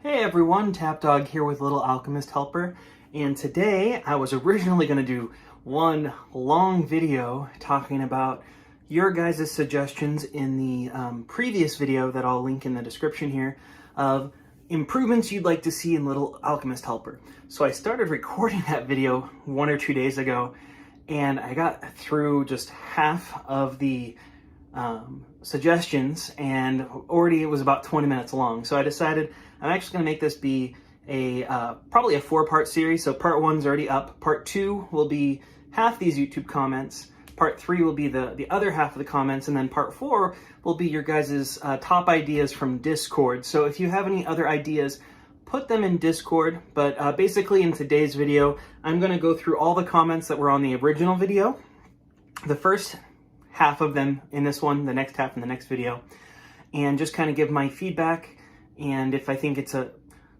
Hey everyone, TapDawg here with Little Alchemist Helper, and today I was originally going to do one long video talking about your guys' suggestions in the previous video that I'll link in the description here of improvements you'd like to see in Little Alchemist Helper. So I started recording that video 1 or 2 days ago, and I got through just half of the suggestions, and already it was about 20 minutes long. So I decided I'm actually going to make this be a probably a 4-part series. So part 1's already up. Part 2 will be half these YouTube comments. Part 3 will be the other half of the comments, and then part 4 will be your guys' top ideas from Discord. So if you have any other ideas, put them in Discord. But basically in today's video, I'm going to go through all the comments that were on the original video. The first half of them in this one, the next half in the next video, and just kind of give my feedback, and if I think it's a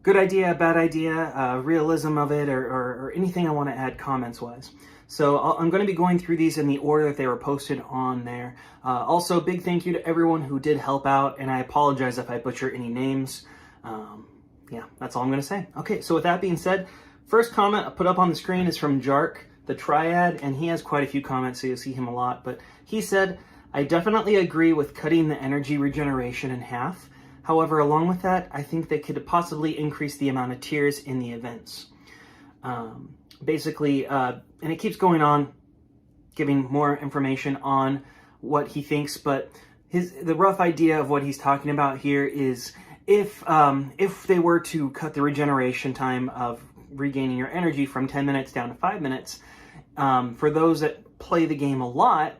good idea, a bad idea, realism of it, or anything I want to add comments-wise. So I'm going to be going through these in the order that they were posted on there. Also, big thank you to everyone who did help out, and I apologize if I butcher any names. Yeah, that's all I'm going to say. Okay, so with that being said, first comment I put up on the screen is from Jark, the Triad, and he has quite a few comments, so you'll see him a lot, but he said, I definitely agree with cutting the energy regeneration in half. However, along with that, I think they could possibly increase the amount of tiers in the events. Basically, and it keeps going on, giving more information on what he thinks, but the rough idea of what he's talking about here is if they were to cut the regeneration time of regaining your energy from 10 minutes down to 5 minutes, for those that play the game a lot,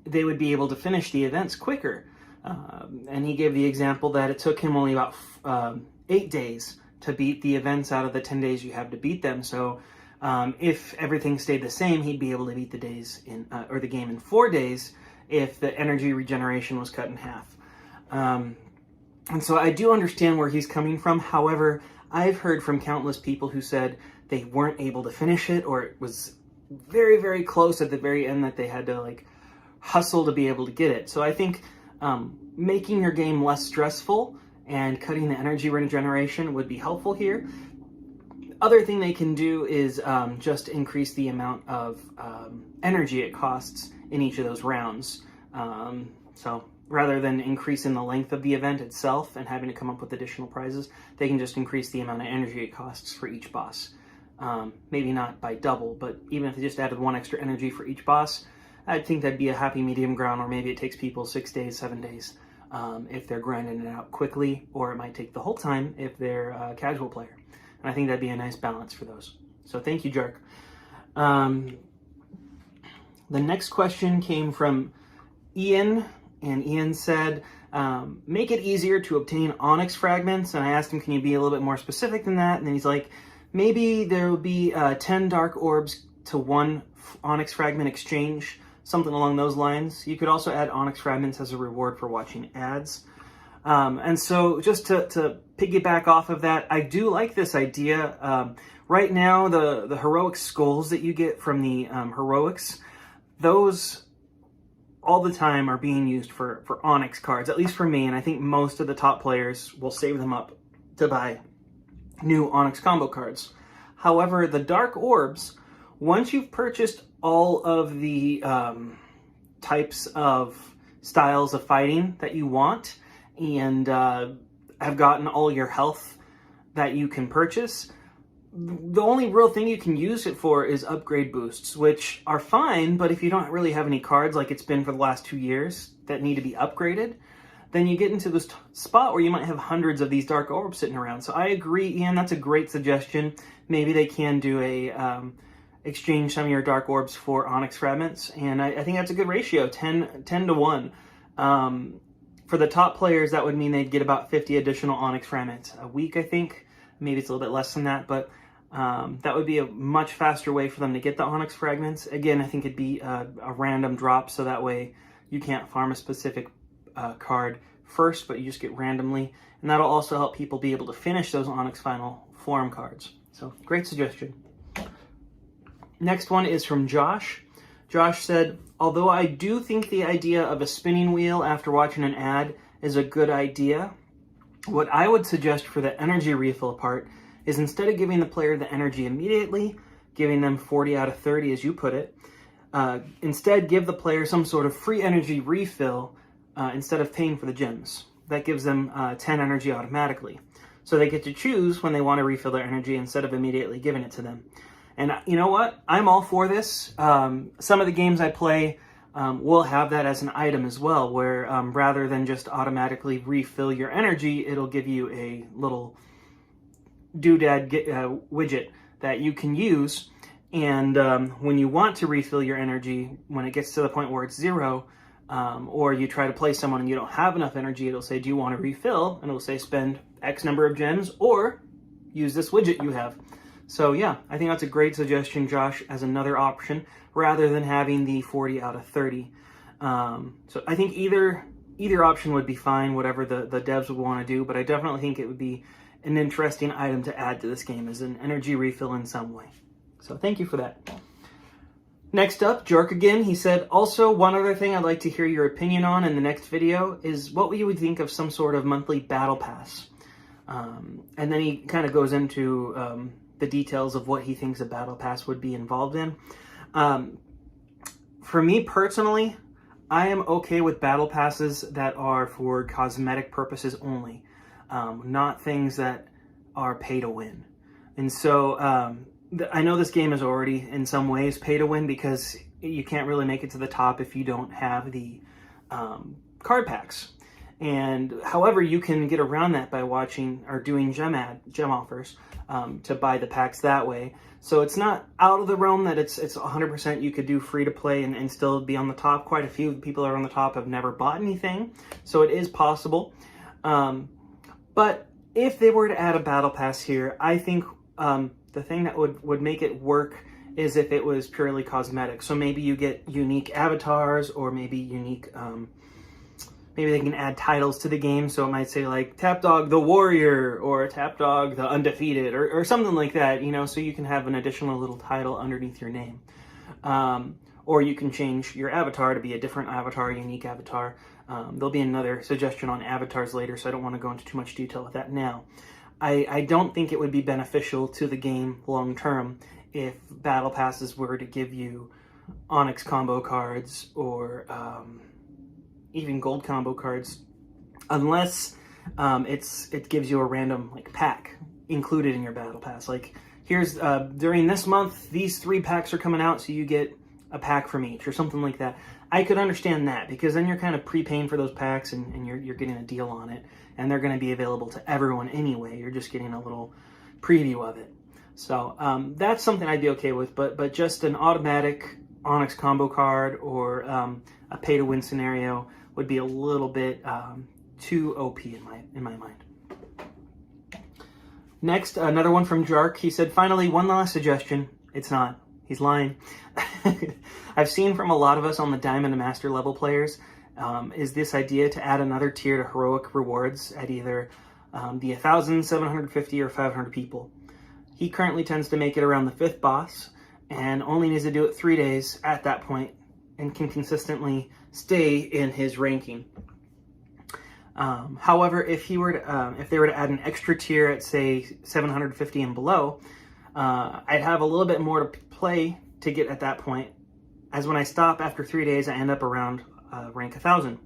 they would be able to finish the events quicker. And he gave the example that it took him only about 8 days to beat the events out of the 10 days you have to beat them. So if everything stayed the same, he'd be able to beat the days or the game in 4 days if the energy regeneration was cut in half. And so I do understand where he's coming from. However, I've heard from countless people who said they weren't able to finish it, or it was very, very close at the very end that they had to like hustle to be able to get it. So I think making your game less stressful and cutting the energy regeneration would be helpful here. Other thing they can do is just increase the amount of energy it costs in each of those rounds. So rather than increasing the length of the event itself and having to come up with additional prizes, they can just increase the amount of energy it costs for each boss. Maybe not by double, but even if they just added 1 extra energy for each boss, I think that'd be a happy medium ground, or maybe it takes people 6 days, 7 days if they're grinding it out quickly, or it might take the whole time if they're a casual player. And I think that'd be a nice balance for those. So thank you, Jark. The next question came from Ian, and Ian said, make it easier to obtain Onyx Fragments. And I asked him, can you be a little bit more specific than that? And then he's like, maybe there will be 10 dark orbs to 1 Onyx Fragment exchange, something along those lines. You could also add Onyx Fragments as a reward for watching ads. And so just to piggyback off of that, I do like this idea. Right now, the heroic skulls that you get from the heroics, those all the time are being used for Onyx cards, at least for me, and I think most of the top players will save them up to buy new Onyx combo cards. However, the Dark Orbs, once you've purchased all of the types of styles of fighting that you want and have gotten all your health that you can purchase, the only real thing you can use it for is upgrade boosts, which are fine, but if you don't really have any cards like it's been for the last 2 years that need to be upgraded, then you get into this spot where you might have hundreds of these dark orbs sitting around. So I agree, Ian, that's a great suggestion. Maybe they can do a exchange some of your dark orbs for Onyx Fragments, and I think that's a good ratio, 10 to 1. For the top players, that would mean they'd get about 50 additional Onyx Fragments a week, I think. Maybe it's a little bit less than that, but that would be a much faster way for them to get the Onyx Fragments. Again, I think it'd be a random drop, so that way you can't farm a specific card first, but you just get randomly. And that'll also help people be able to finish those Onyx Final Form cards. So, great suggestion. Next one is from Josh. Josh said, although I do think the idea of a spinning wheel after watching an ad is a good idea, What I would suggest for the energy refill part is instead of giving the player the energy immediately, giving them 40 out of 30 as you put it, instead give the player some sort of free energy refill instead of paying for the gems. That gives them 10 energy automatically. So they get to choose when they want to refill their energy instead of immediately giving it to them. And you know what? I'm all for this. Some of the games I play will have that as an item as well, where rather than just automatically refill your energy, it'll give you a little doodad widget that you can use. And when you want to refill your energy, when it gets to the point where it's 0, or you try to play someone and you don't have enough energy, it'll say, do you want to refill? And it'll say, spend X number of gems, or use this widget you have. So yeah, I think that's a great suggestion, Josh, as another option, rather than having the 40 out of 30. So I think either option would be fine, whatever the devs would want to do, but I definitely think it would be an interesting item to add to this game as an energy refill in some way. So thank you for that. Next up, Jerk again, he said, also, one other thing I'd like to hear your opinion on in the next video is what you would think of some sort of monthly battle pass. And then he kind of goes into the details of what he thinks a battle pass would be involved in. For me personally, I am okay with battle passes that are for cosmetic purposes only, not things that are pay to win. And so I know this game is already in some ways pay to win because you can't really make it to the top if you don't have the card packs. And however, you can get around that by watching or doing gem offers to buy the packs that way. So it's not out of the realm that it's 100% you could do free to play and still be on the top. Quite a few people that are on the top have never bought anything, so it is possible. But if they were to add a battle pass here, I think the thing that would make it work is if it was purely cosmetic. So maybe you get unique avatars, or maybe unique, maybe they can add titles to the game. So it might say like TapDawg the Warrior, or TapDawg the Undefeated, or something like that, you know, so you can have an additional little title underneath your name. Or you can change your avatar to be a different avatar, unique avatar. There'll be another suggestion on avatars later, so I don't want to go into too much detail with that now. I don't think it would be beneficial to the game long term if battle passes were to give you Onyx combo cards or even gold combo cards, unless it gives you a random like pack included in your battle pass. Like, here's during this month these 3 packs are coming out, so you get a pack from each, or something like that. I could understand that, because then you're kind of prepaying for those packs and you're getting a deal on it, and they're going to be available to everyone anyway. You're just getting a little preview of it. So that's something I'd be okay with, but just an automatic Onyx combo card or a pay-to-win scenario would be a little bit too OP in my mind. Next, another one from Jark. He said, finally, one last suggestion. It's not. He's lying. I've seen from a lot of us on the Diamond and Master level players is this idea to add another tier to heroic rewards at either the 1,000, 750, or 500 people. He currently tends to make it around the 5th boss and only needs to do it 3 days at that point and can consistently stay in his ranking. However, if they were to add an extra tier at, say, 750 and below, I'd have a little bit more to play to get at that point, as when I stop after 3 days, I end up around rank 1,000.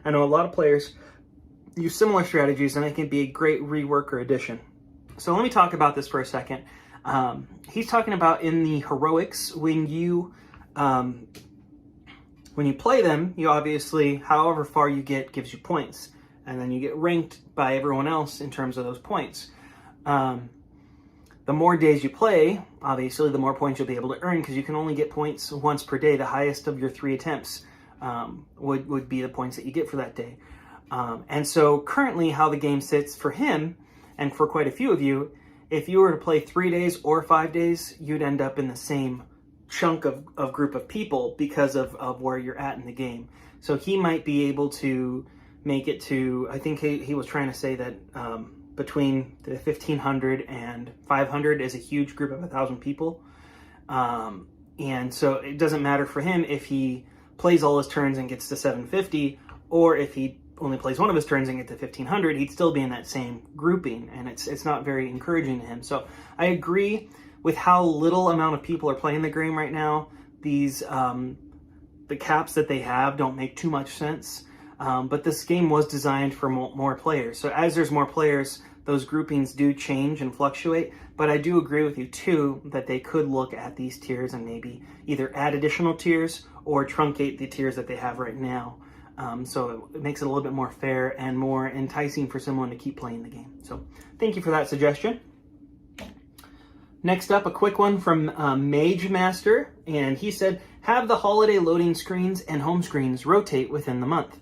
I know a lot of players use similar strategies, and it can be a great rework or addition. So let me talk about this for a second. He's talking about in the heroics, when you play them, you obviously, however far you get, gives you points, and then you get ranked by everyone else in terms of those points. The more days you play, obviously, the more points you'll be able to earn, because you can only get points once per day. The highest of your 3 attempts would be the points that you get for that day. And so currently how the game sits for him, and for quite a few of you, if you were to play 3 days or 5 days, you'd end up in the same chunk of group of people because of where you're at in the game. So he might be able to make it to, I think he was trying to say that between the 1,500 and 500 is a huge group of 1,000 people. And so it doesn't matter for him if he plays all his turns and gets to 750, or if he only plays one of his turns and get to 1500, he'd still be in that same grouping, and it's not very encouraging to him. So I agree with how little amount of people are playing the game right now. These the caps that they have don't make too much sense, but this game was designed for more players. So as there's more players, those groupings do change and fluctuate, but I do agree with you too that they could look at these tiers and maybe either add additional tiers or truncate the tiers that they have right now. So it makes it a little bit more fair and more enticing for someone to keep playing the game. So thank you for that suggestion. Next up, a quick one from Mage Master, and he said, have the holiday loading screens and home screens rotate within the month.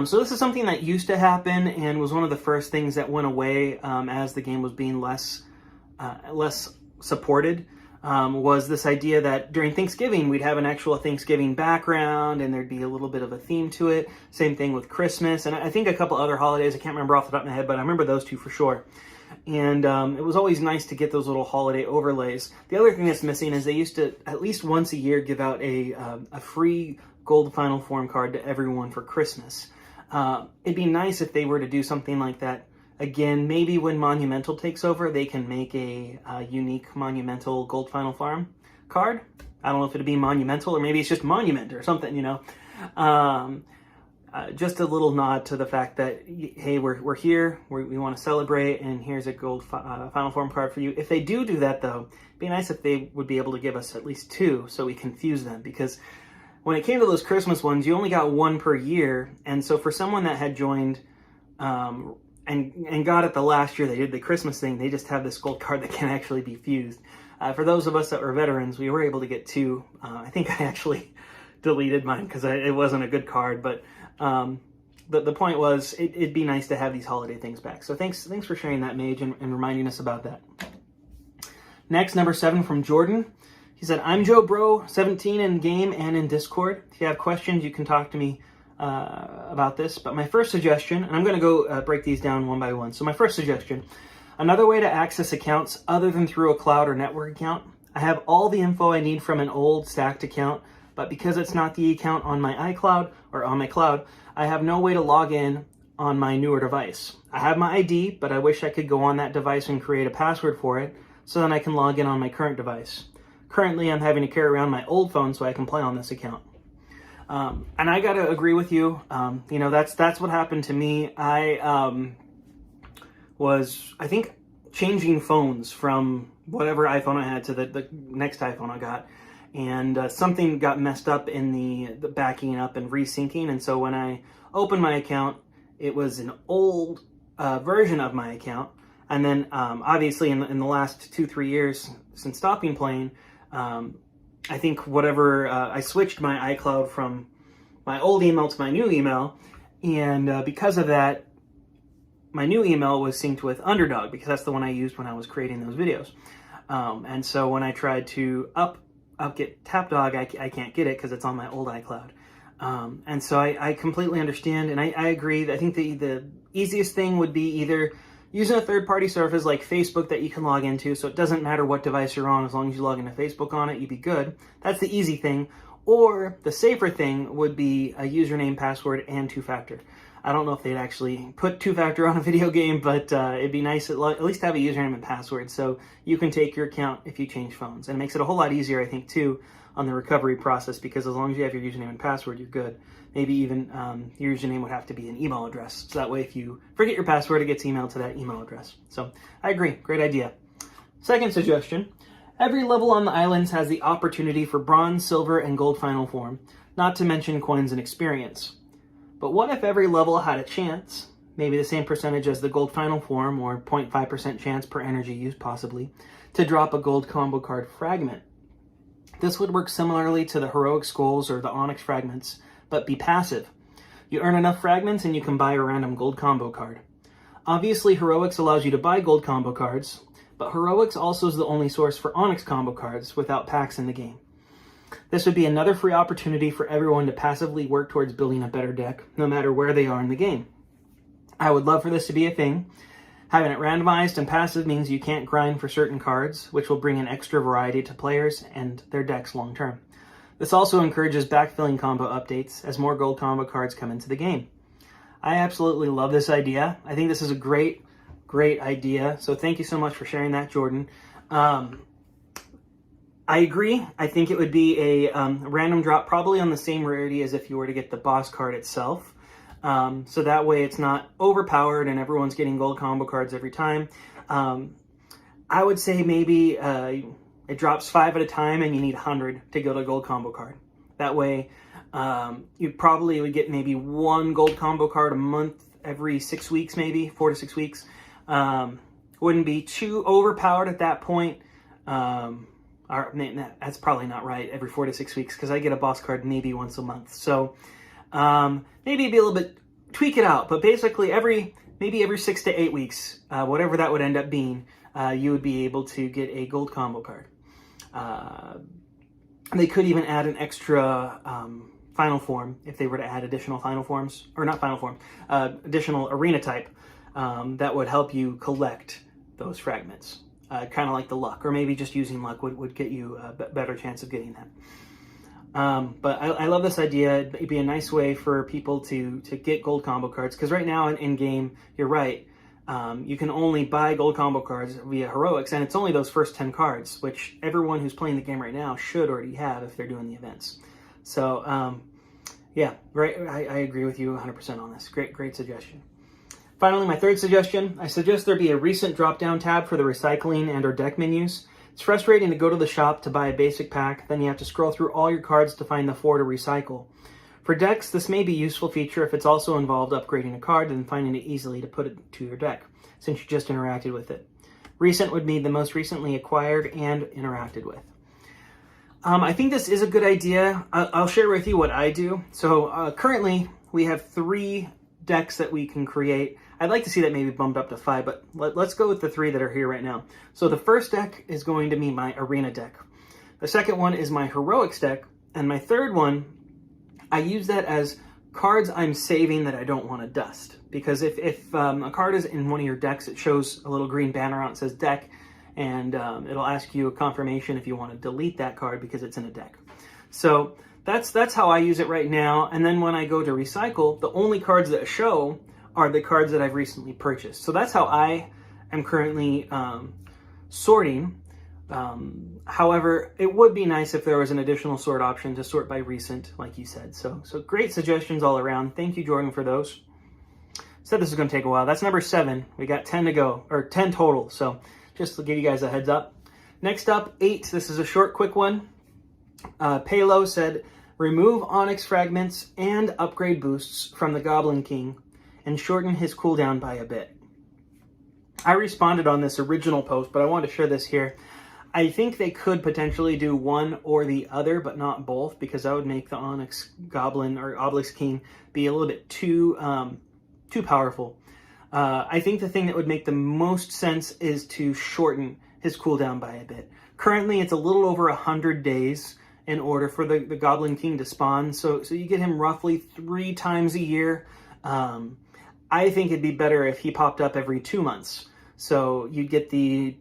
So this is something that used to happen and was one of the first things that went away as the game was being less supported. Was this idea that during Thanksgiving, we'd have an actual Thanksgiving background and there'd be a little bit of a theme to it. Same thing with Christmas, and I think a couple other holidays. I can't remember off the top of my head, but I remember those two for sure. And it was always nice to get those little holiday overlays. The other thing that's missing is they used to, at least once a year, give out a free gold final form card to everyone for Christmas. It'd be nice if they were to do something like that again. Maybe when Monumental takes over, they can make a unique Monumental gold final farm card. I don't know if it'd be Monumental or maybe it's just Monument or something, you know. Just a little nod to the fact that, hey, we're here, we want to celebrate, and here's a gold final form card for you. If they do that, though, it'd be nice if they would be able to give us at least two so we confuse them, because when it came to those Christmas ones, you only got one per year, and so for someone that had joined and got it the last year they did the Christmas thing, they just have this gold card that can actually be fused. For those of us that were veterans, we were able to get two. I think I actually deleted mine because it wasn't a good card, but the point was it'd be nice to have these holiday things back. So thanks for sharing that, Mage, and reminding us about that. Next, number 7 from Jordan. He said, I'm Joe Bro, 17 in game and in Discord. If you have questions, you can talk to me about this. But my first suggestion, and I'm going to go break these down one by one. So my first suggestion, another way to access accounts other than through a cloud or network account. I have all the info I need from an old stacked account, but because it's not the account on my iCloud or on my cloud, I have no way to log in on my newer device. I have my ID, but I wish I could go on that device and create a password for it so then I can log in on my current device. Currently, I'm having to carry around my old phone so I can play on this account. And I gotta agree with you. You know, that's what happened to me. I was, I think, changing phones from whatever iPhone I had to the next iPhone I got. And something got messed up in the backing up and resyncing. And so when I opened my account, it was an old version of my account. And then obviously in the last 2-3 years since stopping playing, I think I switched my iCloud from my old email to my new email. And because of that, my new email was synced with Underdog because that's the one I used when I was creating those videos. And so when I tried to get TapDawg, I can't get it because it's on my old iCloud. And so I completely understand, and I agree. I think the easiest thing would be either using a third-party service like Facebook that you can log into, so it doesn't matter what device you're on, as long as you log into Facebook on it, you'd be good. That's the easy thing. Or the safer thing would be a username, password, and two-factor. I don't know if they'd actually put two-factor on a video game, but it'd be nice at least to have a username and password so you can take your account if you change phones. And it makes it a whole lot easier, I think, too, on the recovery process, because as long as you have your username and password, you're good. Maybe even your username would have to be an email address. So that way, if you forget your password, it gets emailed to that email address. So I agree. Great idea. Second suggestion. Every level on the islands has the opportunity for bronze, silver, and gold final form, not to mention coins and experience. But what if every level had a chance, maybe the same percentage as the gold final form, or 0.5% chance per energy use possibly, to drop a gold combo card fragment? This would work similarly to the heroic skulls or the Onyx Fragments, but be passive. You earn enough fragments and you can buy a random gold combo card. Obviously, heroics allows you to buy gold combo cards, but heroics also is the only source for Onyx combo cards without packs in the game. This would be another free opportunity for everyone to passively work towards building a better deck, no matter where they are in the game. I would love for this to be a thing. Having it randomized and passive means you can't grind for certain cards, which will bring an extra variety to players and their decks long term. This also encourages backfilling combo updates as more gold combo cards come into the game. I absolutely love this idea. I think this is a great idea. So thank you so much for sharing that, Jordan. I agree. I think it would be a random drop, probably on the same rarity as if you were to get the boss card itself. So that way it's not overpowered and everyone's getting gold combo cards every time. I would say maybe it drops 5 at a time and you need 100 to get a gold combo card. That way you probably would get maybe 1 gold combo card a month every 6 weeks, maybe 4 to 6 weeks. Wouldn't be too overpowered at that point. That's probably not right, every 4 to 6 weeks, because I get a boss card maybe once a month. So maybe be a little bit, tweak it out, but basically maybe every 6 to 8 weeks, whatever that would end up being, you would be able to get a gold combo card. They could even add an extra final form if they were to add additional final forms, or not final form, additional arena type that would help you collect those fragments. Kind of like the luck, or maybe just using luck would get you a better chance of getting that. But I love this idea. It'd be a nice way for people to get gold combo cards, because right now in game, you're right, you can only buy gold combo cards via heroics, and it's only those first 10 cards, which everyone who's playing the game right now should already have if they're doing the events. So yeah, right. I agree with you 100% on this. Great suggestion. Finally, my third suggestion, I suggest there be a recent drop-down tab for the recycling and or deck menus. It's frustrating to go to the shop to buy a basic pack, then you have to scroll through all your cards to find the 4 to recycle. For decks, this may be a useful feature if it's also involved upgrading a card and finding it easily to put it to your deck, since you just interacted with it. Recent would be the most recently acquired and interacted with. I think this is a good idea. I'll share with you what I do. So currently, we have 3 decks that we can create. I'd like to see that maybe bumped up to 5, but let's go with the 3 that are here right now. So the first deck is going to be my arena deck. The second one is my heroics deck. And my third one, I use that as cards I'm saving that I don't want to dust. Because if a card is in one of your decks, it shows a little green banner on it that says deck, and it'll ask you a confirmation if you want to delete that card because it's in a deck. So that's how I use it right now. And then when I go to recycle, the only cards that show are the cards that I've recently purchased. So that's how I am currently sorting. However, it would be nice if there was an additional sort option to sort by recent, like you said. So great suggestions all around. Thank you, Jordan, for those. Said this is going to take a while. That's number 7. We got 10 to go, or 10 total. So just to give you guys a heads up. Next up, 8. This is a short, quick one. Palo said, remove Onyx Fragments and upgrade boosts from the Goblin King and shorten his cooldown by a bit. I responded on this original post, but I want to share this here. I think they could potentially do one or the other, but not both, because that would make the Onyx Goblin or Obelisk King be a little bit too powerful. I think the thing that would make the most sense is to shorten his cooldown by a bit. Currently, it's a little over 100 days in order for the Goblin King to spawn, so you get him roughly 3 times a year. I think it'd be better if he popped up every 2 months. So you'd get the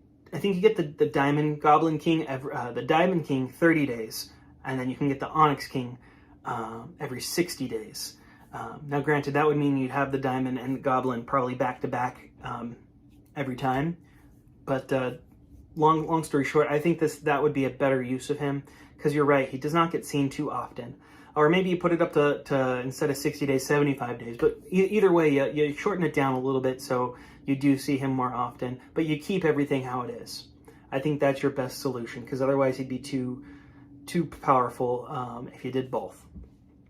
Diamond Goblin King, the Diamond King 30 days, and then you can get the Onyx King every 60 days. Now, granted, that would mean you'd have the Diamond and the Goblin probably back to back every time. But long story short, I think that would be a better use of him, because you're right, he does not get seen too often. Or maybe you put it up to instead of 60 days, 75 days. But either way, you shorten it down a little bit so you do see him more often. But you keep everything how it is. I think that's your best solution, because otherwise he'd be too powerful if you did both.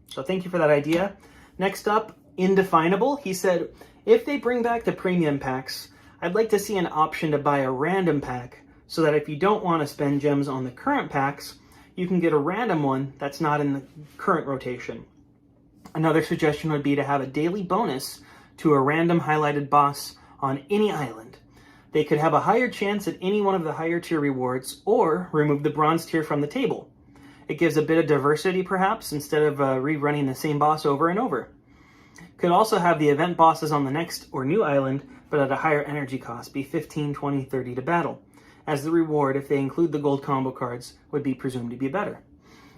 So thank you for that idea. Next up, Indefinable. He said, if they bring back the premium packs, I'd like to see an option to buy a random pack so that if you don't want to spend gems on the current packs, you can get a random one that's not in the current rotation. Another suggestion would be to have a daily bonus to a random highlighted boss on any island. They could have a higher chance at any one of the higher tier rewards, or remove the bronze tier from the table. It gives a bit of diversity, perhaps, instead of rerunning the same boss over and over. Could also have the event bosses on the next or new island, but at a higher energy cost, be 15, 20, 30 to battle. As the reward, if they include the gold combo cards, would be presumed to be better.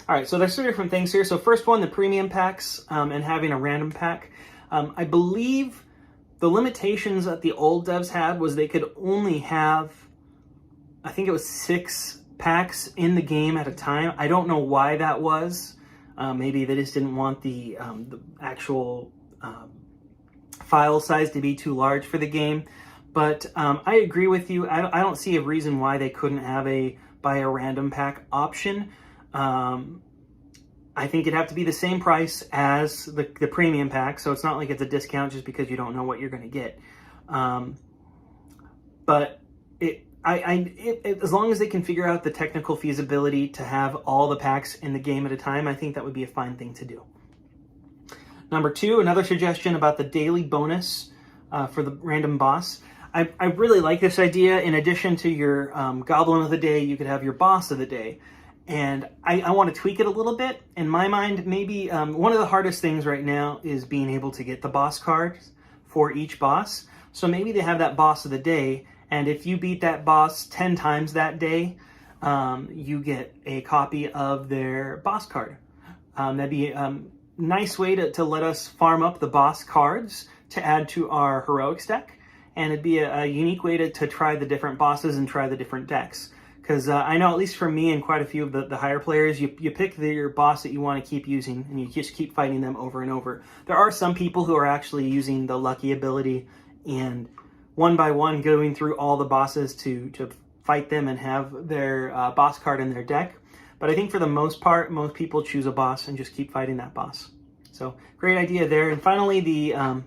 All right, so there's 3 different things here. So first one, the premium packs and having a random pack. I believe the limitations that the old devs had was they could only have, I think it was 6 packs in the game at a time. I don't know why that was. Maybe they just didn't want the actual file size to be too large for the game. But I agree with you. I don't see a reason why they couldn't have a buy a random pack option. I think it'd have to be the same price as the premium pack, so it's not like it's a discount just because you don't know what you're going to get. But as long as they can figure out the technical feasibility to have all the packs in the game at a time, I think that would be a fine thing to do. Number 2, another suggestion about the daily bonus for the random boss. I really like this idea. In addition to your Goblin of the day, you could have your boss of the day. And I want to tweak it a little bit. In my mind, maybe one of the hardest things right now is being able to get the boss cards for each boss. So maybe they have that boss of the day, and if you beat that boss 10 times that day, you get a copy of their boss card. That'd be a nice way to let us farm up the boss cards to add to our heroics deck. And it'd be a unique way to try the different bosses and try the different decks. Because I know, at least for me and quite a few of the higher players, you pick your boss that you want to keep using, and you just keep fighting them over and over. There are some people who are actually using the lucky ability and one by one going through all the bosses to fight them and have their boss card in their deck. But I think for the most part, most people choose a boss and just keep fighting that boss. So great idea there. And finally, the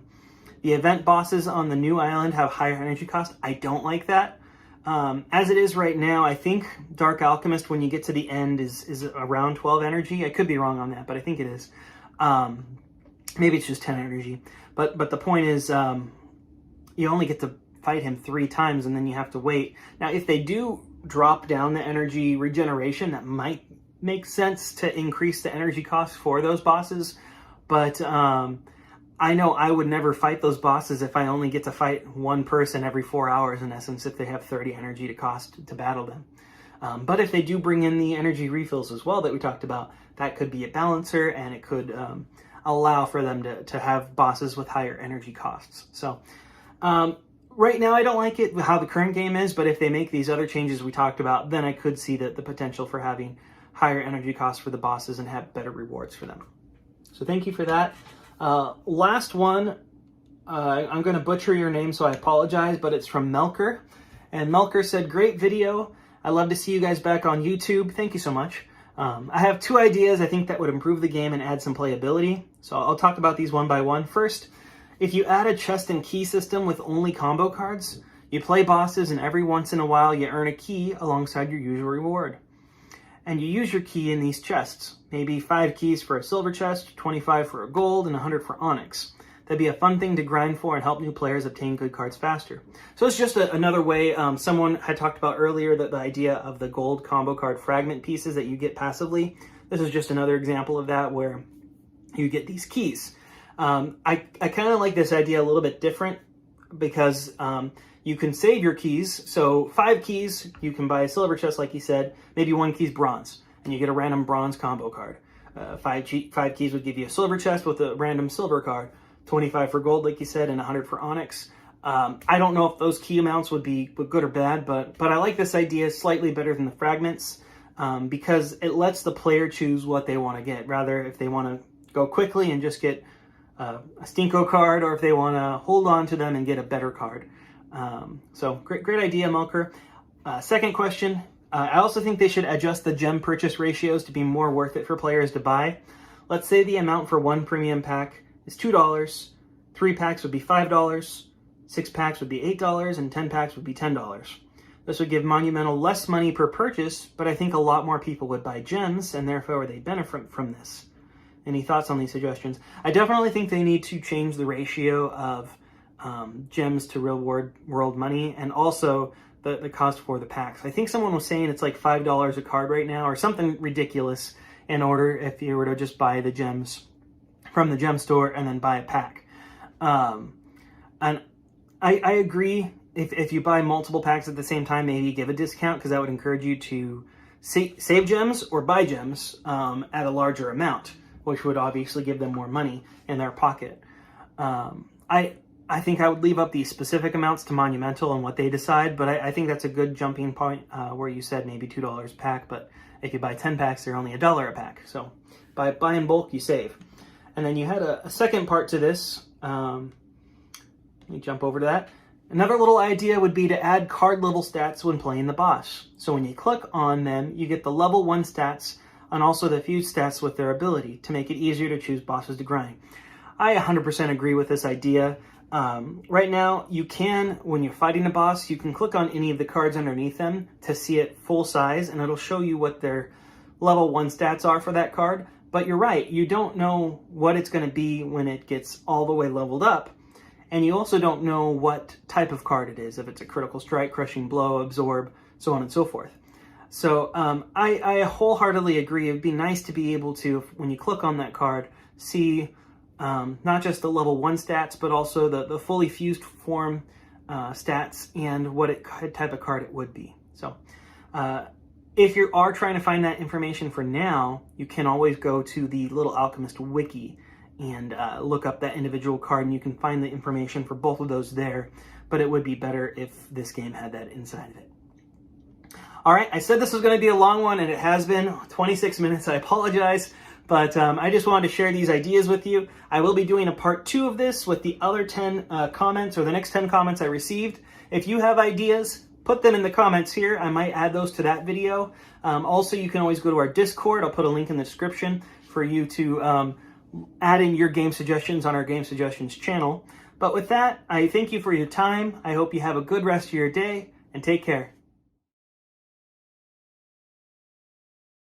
event bosses on the new island have higher energy cost. I don't like that. As it is right now, I think Dark Alchemist, when you get to the end, is around 12 energy. I could be wrong on that, but I think it is. Maybe it's just 10 energy. But the point is, you only get to fight him 3 times, and then you have to wait. Now, if they do drop down the energy regeneration, that might make sense to increase the energy cost for those bosses. But I know I would never fight those bosses if I only get to fight one person every 4 hours, in essence, if they have 30 energy to cost to battle them. But if they do bring in the energy refills as well that we talked about, that could be a balancer, and it could allow for them to have bosses with higher energy costs. So right now I don't like it how the current game is, but if they make these other changes we talked about, then I could see the potential for having higher energy costs for the bosses and have better rewards for them. So thank you for that. Last one, I'm going to butcher your name, so I apologize, but it's from Melker. And Melker said, great video. I love to see you guys back on YouTube. Thank you so much. I have 2 ideas I think that would improve the game and add some playability. So I'll talk about these one by one. First, if you add a chest and key system with only combo cards, you play bosses and every once in a while you earn a key alongside your usual reward. And you use your key in these chests. Maybe 5 keys for a silver chest, 25 for a gold, and 100 for onyx. That'd be a fun thing to grind for and help new players obtain good cards faster. So it's just another way. Someone had talked about earlier that the idea of the gold combo card fragment pieces that you get passively. This is just another example of that where you get these keys. I kind of like this idea a little bit different because you can save your keys. So 5 keys, you can buy a silver chest, like you said. Maybe 1 key's bronze, and you get a random bronze combo card. 5 keys would give you a silver chest with a random silver card. 25 for gold, like you said, and 100 for onyx. I don't know if those key amounts would be good or bad, but I like this idea slightly better than the fragments because it lets the player choose what they want to get. Rather, if they want to go quickly and just get a Stinko card, or if they want to hold on to them and get a better card. So great idea, Melker. Second question, I also think they should adjust the gem purchase ratios to be more worth it for players to buy. Let's say the amount for 1 premium pack is $2, 3 packs would be $5, 6 packs would be $8, and 10 packs would be $10. This would give Monumental less money per purchase, but I think a lot more people would buy gems, and therefore they benefit from this. Any thoughts on these suggestions? I definitely think they need to change the ratio of gems to real world money, and also the cost for the packs. I think someone was saying it's like $5 a card right now, or something ridiculous, in order if you were to just buy the gems from the gem store and then buy a pack. And I agree, if you buy multiple packs at the same time, maybe give a discount, because that would encourage you to save gems or buy gems at a larger amount, which would obviously give them more money in their pocket. I think I would leave up the specific amounts to Monumental and what they decide, but I think that's a good jumping point where you said maybe $2 a pack, but if you buy 10 packs, they're only $1 a pack. So buy in bulk, you save. And then you had a second part to this. Let me jump over to that. Another little idea would be to add card level stats when playing the boss. So when you click on them, you get the level 1 stats and also the fuse stats with their ability to make it easier to choose bosses to grind. I 100% agree with this idea. Right now, you can, when you're fighting a boss, you can click on any of the cards underneath them to see it full size, and it'll show you what their level 1 stats are for that card. But you're right, you don't know what it's going to be when it gets all the way leveled up, and you also don't know what type of card it is, if it's a critical strike, crushing blow, absorb, so on and so forth. So I wholeheartedly agree. It'd be nice to be able to, when you click on that card, see not just the level 1 stats, but also the fully fused form stats and what type of card it would be. So if you are trying to find that information for now, you can always go to the Little Alchemist wiki and look up that individual card, and you can find the information for both of those there, but it would be better if this game had that inside of it. All right, I said this was going to be a long one, and it has been 26 minutes. I apologize. But I just wanted to share these ideas with you. I will be doing a part 2 of this with the other 10 comments, or the next 10 comments I received. If you have ideas, put them in the comments here. I might add those to that video. Also, you can always go to our Discord. I'll put a link in the description for you to add in your game suggestions on our Game Suggestions channel. But with that, I thank you for your time. I hope you have a good rest of your day, and take care.